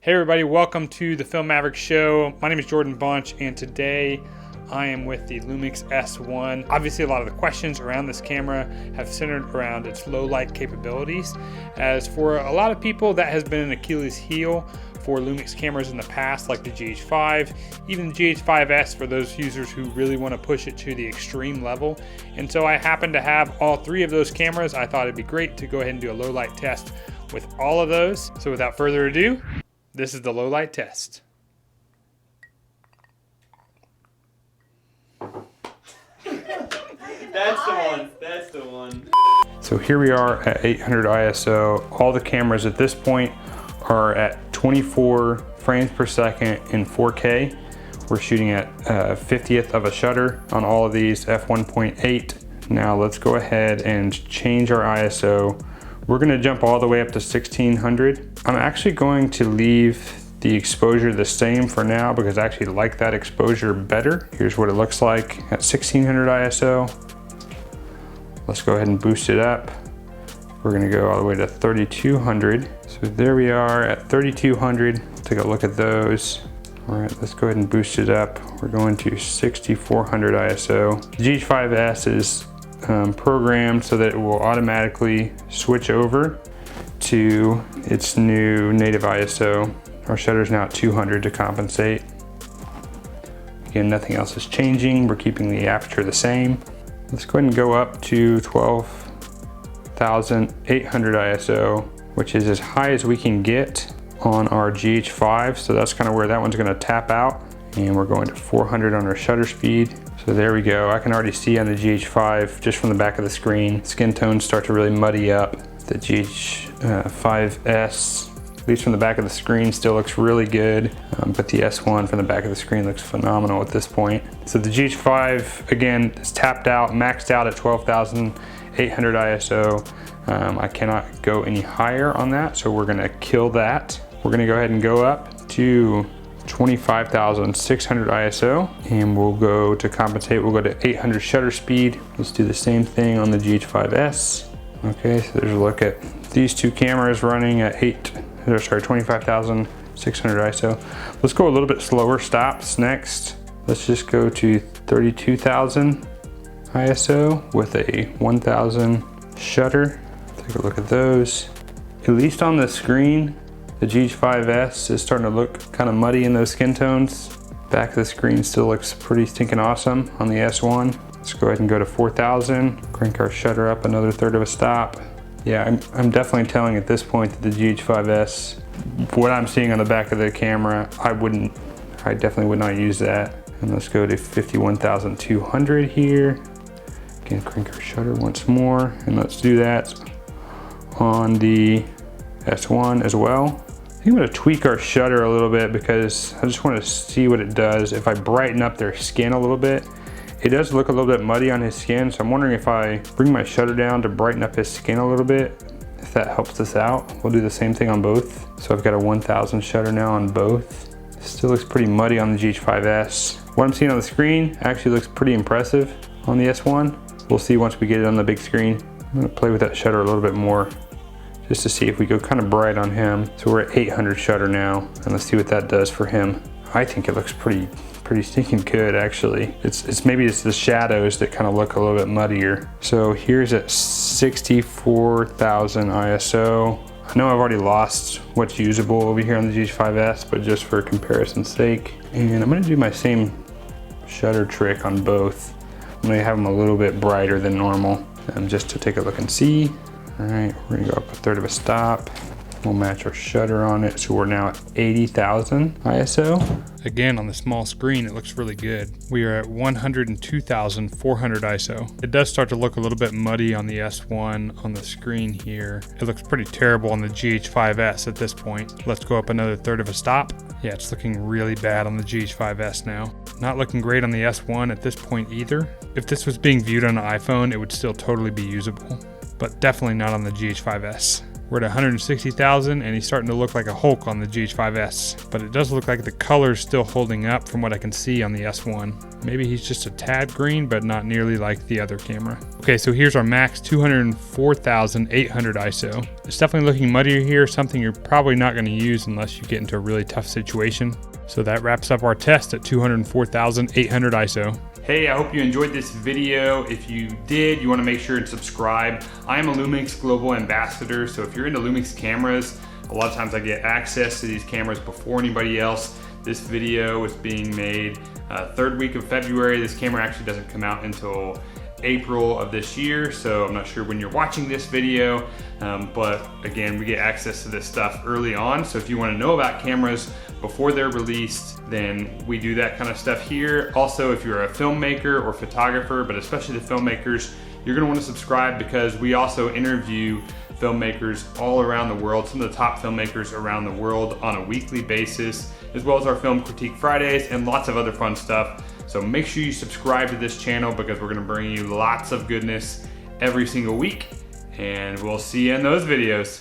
Hey everybody, welcome to the Film Mavericks show. My name is Jordan Bunch and today I am with the Lumix S1. Obviously a lot of the questions around this camera have centered around its low light capabilities. As for a lot of people, that has been an Achilles heel for Lumix cameras in the past, like the GH5, even the GH5s for those users who really want to push it to the extreme level. And so I happen to have all three of those cameras. I thought it'd be great to go ahead and do a low light test with all of those. So without further ado, this is the low light test. That's the one. So here we are at 800 ISO. All the cameras at this point are at 24 frames per second in 4K. We're shooting at 50th of a shutter on all of these, f1.8. Now let's go ahead and change our ISO. We're gonna jump all the way up to 1600. I'm actually going to leave the exposure the same for now because I actually like that exposure better. Here's what it looks like at 1600 ISO. Let's go ahead and boost it up. We're gonna go all the way to 3200. So there we are at 3200. Take a look at those. All right, let's go ahead and boost it up. We're going to 6400 ISO. The GH5s is programmed so that it will automatically switch over to its new native ISO. Our shutter is now at 200 to compensate. Again, nothing else is changing. We're keeping the aperture the same. Let's go ahead and go up to 12,800 ISO, which is as high as we can get on our GH5. So that's kind of where that one's gonna tap out. And we're going to 400 on our shutter speed. So there we go. I can already see on the GH5, just from the back of the screen, skin tones start to really muddy up. The GH5s, at least from the back of the screen, still looks really good. But the S1 from the back of the screen looks phenomenal at this point. So the GH5, again, is tapped out, maxed out at 12,800 ISO. I cannot go any higher on that, so we're gonna kill that. We're gonna go ahead and go up to 25,600 ISO, and we'll go to compensate. We'll go to 800 shutter speed. Let's do the same thing on the GH5s. Okay, so there's a look at these two cameras running at 25,600 ISO. Let's go a little bit slower stops next. Let's just go to 32,000 ISO with a 1,000 shutter. Take a look at those. At least on the screen, the GH5s is starting to look kind of muddy in those skin tones. Back of the screen still looks pretty stinking awesome on the S1. Let's go ahead and go to 4,000. Crank our shutter up another third of a stop. Yeah, I'm definitely telling at this point that the GH5s, what I'm seeing on the back of the camera, I definitely would not use that. And let's go to 51,200 here. Again, crank our shutter once more, and let's do that on the S1 as well. I think I'm gonna tweak our shutter a little bit because I just wanna see what it does. If I brighten up their skin a little bit, it does look a little bit muddy on his skin, so I'm wondering if I bring my shutter down to brighten up his skin a little bit, if that helps us out. We'll do the same thing on both. So I've got a 1,000 shutter now on both. Still looks pretty muddy on the GH5s. What I'm seeing on the screen actually looks pretty impressive on the S1. We'll see once we get it on the big screen. I'm gonna play with that shutter a little bit more, just to see if we go kind of bright on him. So we're at 800 shutter now, and let's see what that does for him. I think it looks pretty stinking good actually. Maybe it's the shadows that kind of look a little bit muddier. So here's at 64,000 ISO. I know I've already lost what's usable over here on the GH5s, but just for comparison's sake. And I'm gonna do my same shutter trick on both. I'm gonna have them a little bit brighter than normal, just to take a look and see. All right, we're gonna go up a third of a stop. We'll match our shutter on it, so we're now at 80,000 ISO. Again, on the small screen, it looks really good. We are at 102,400 ISO. It does start to look a little bit muddy on the S1 on the screen here. It looks pretty terrible on the GH5s at this point. Let's go up another third of a stop. Yeah, it's looking really bad on the GH5s now. Not looking great on the S1 at this point either. If this was being viewed on an iPhone, it would still totally be usable, but definitely not on the GH5s. We're at 160,000 and he's starting to look like a Hulk on the GH5s. But it does look like the color's still holding up from what I can see on the S1. Maybe he's just a tad green, but not nearly like the other camera. Okay, so here's our max 204,800 ISO. It's definitely looking muddier here, something you're probably not gonna use unless you get into a really tough situation. So that wraps up our test at 204,800 ISO. Hey, I hope you enjoyed this video. If you did, you wanna make sure and subscribe. I am a Lumix Global Ambassador, so if you're into Lumix cameras, a lot of times I get access to these cameras before anybody else. This video is being made third week of February. This camera actually doesn't come out until April of this year, so I'm not sure when you're watching this video, but again, we get access to this stuff early on. So if you want to know about cameras before they're released, then we do that kind of stuff here. Also, if you're a filmmaker or photographer, but especially the filmmakers, you're going to want to subscribe because we also interview filmmakers all around the world, some of the top filmmakers around the world on a weekly basis, as well as our Film Critique Fridays and lots of other fun stuff. So make sure you subscribe to this channel because we're gonna bring you lots of goodness every single week, and we'll see you in those videos.